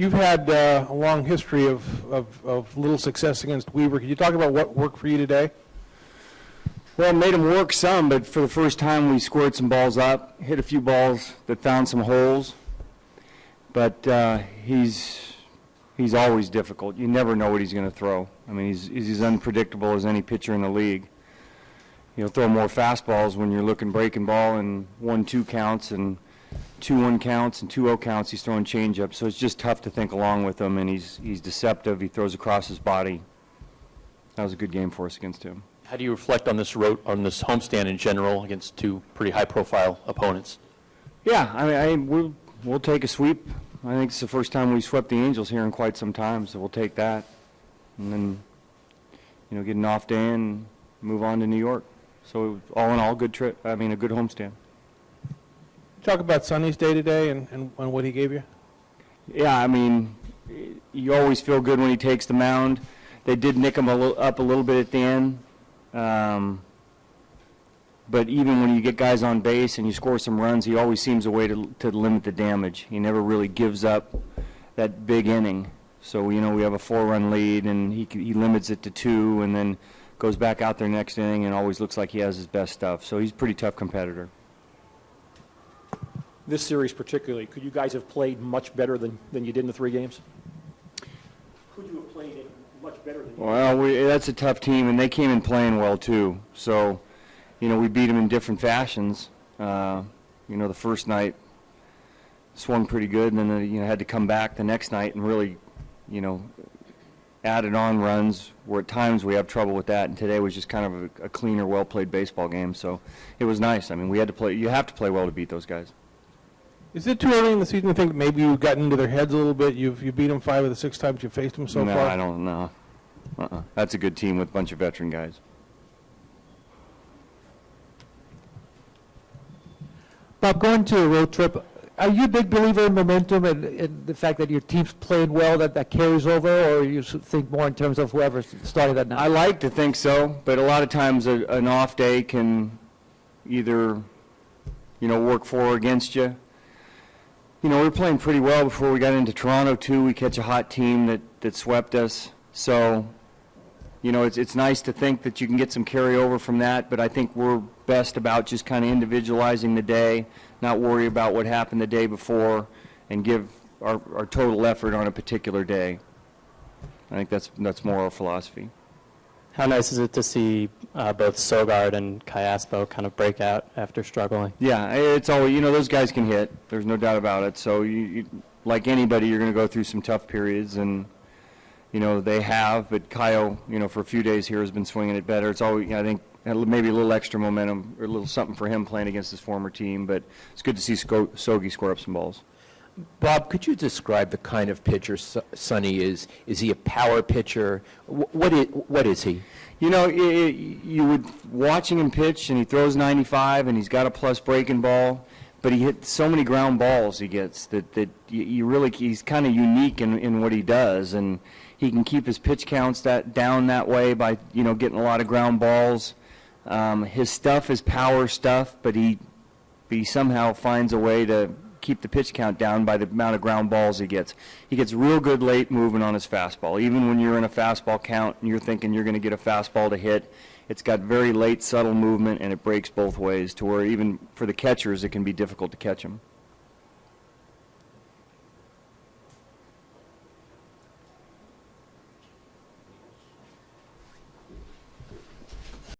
You've had a long history of little success against Weaver. Could you talk about what worked for you today? Well, it made him work some, but for the first time we scored some balls up, hit a few balls that found some holes. But he's always difficult. You never know what he's going to throw. I mean, he's as unpredictable as any pitcher in the league. He'll throw more fastballs when you're looking breaking ball and 1-2 counts and 2-1 counts and 2-0 counts. He's throwing changeups, so it's just tough to think along with him. And he's deceptive. He throws across his body. That was a good game for us against him. How do you reflect on this homestand in general against two pretty high-profile opponents? Yeah, I mean, we'll take a sweep. I think it's the first time we swept the Angels here in quite some time, so we'll take that. And then, get an off day and move on to New York. So all in all, good trip. I mean, a good homestand. Talk about Sonny's day today and what he gave you. Yeah, I mean, you always feel good when he takes the mound. They did nick him up a little bit at the end. But even when you get guys on base and you score some runs, he always seems a way to limit the damage. He never really gives up that big inning. So, we have a 4-run lead, and he limits it to 2 and then goes back out there next inning and always looks like he has his best stuff. So he's a pretty tough competitor. This series particularly, could you guys have played much better than you did in the 3 games? Could you have played it much better than you did? That's a tough team, and they came in playing well, too. So, we beat them in different fashions. The first night swung pretty good, and then they had to come back the next night and really, added on runs, where at times we have trouble with that, and today was just kind of a cleaner, well-played baseball game. So it was nice. I mean, you have to play well to beat those guys. Is it too early in the season to think maybe you've gotten into their heads a little bit? You beat them 5 of the 6 times you've faced them so far? No, I don't know. That's a good team with a bunch of veteran guys. Bob, going to a road trip, are you a big believer in momentum and the fact that your team's playing well, that carries over, or you think more in terms of whoever started that night? I like to think so, but a lot of times an off day can either, work for or against you. We were playing pretty well before we got into Toronto, too. We catch a hot team that swept us. So, it's nice to think that you can get some carryover from that, but I think we're best about just kind of individualizing the day, not worry about what happened the day before, and give our total effort on a particular day. I think that's more our philosophy. How nice is it to see both Sogard and Callaspo kind of break out after struggling? Yeah, it's always, those guys can hit. There's no doubt about it. So, you like anybody, you're going to go through some tough periods, and they have, but Kyle, for a few days here has been swinging it better. It's always, I think, maybe a little extra momentum or a little something for him playing against his former team, but it's good to see Sogi score up some balls. Bob, could you describe the kind of pitcher Sonny is? Is he a power pitcher? What is he? You would watching him pitch, and he throws 95, and he's got a plus breaking ball, but he hits so many ground balls he gets that he's kind of unique in what he does, and he can keep his pitch counts down that way by getting a lot of ground balls. His stuff is power stuff, but he somehow finds a way to keep the pitch count down by the amount of ground balls he gets. He gets real good late movement on his fastball. Even when you're in a fastball count and you're thinking you're going to get a fastball to hit, it's got very late, subtle movement, and it breaks both ways to where even for the catchers it can be difficult to catch him.